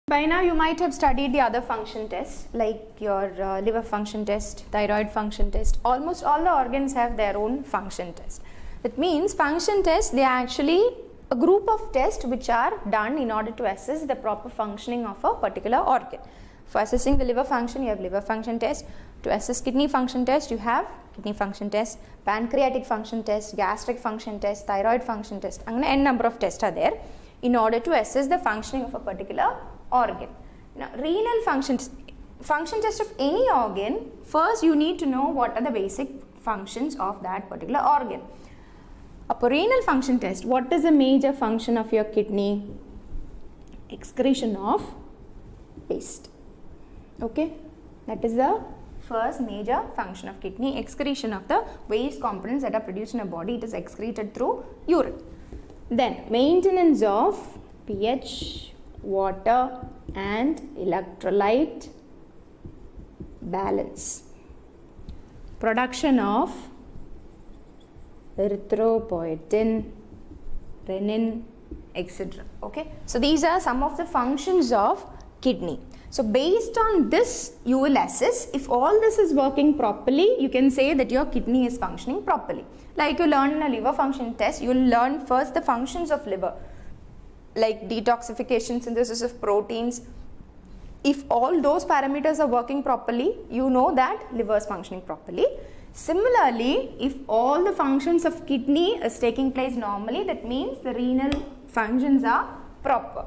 By now you might have studied the other function tests like your liver function test, thyroid function test. Almost all the organs have their own function test. That means function tests, they are actually a group of tests which are done in order to assess the proper functioning of a particular organ. For assessing the liver function, you have liver function test. To assess kidney function test, you have kidney function test, pancreatic function test, gastric function test, thyroid function test. N number of tests are there in order to assess the functioning of a particular organ. Now, renal function test of any organ, first you need to know what are the basic functions of that particular organ. A renal function test, what is the major function of your kidney? Excretion of waste. Okay, that is the first major function of kidney, excretion of the waste components that are produced in a body. It is excreted through urine. Then maintenance of pH, water and electrolyte balance, production of erythropoietin, renin, etc. Okay, so these are some of the functions of kidney. So based on this you will assess if all this is working properly, you can say that your kidney is functioning properly. Like you learn in a liver function test, you will learn first the functions of liver, like detoxification, synthesis of proteins. If all those parameters are working properly, you know that liver is functioning properly. Similarly, if all the functions of kidney is taking place normally, that means the renal functions are proper.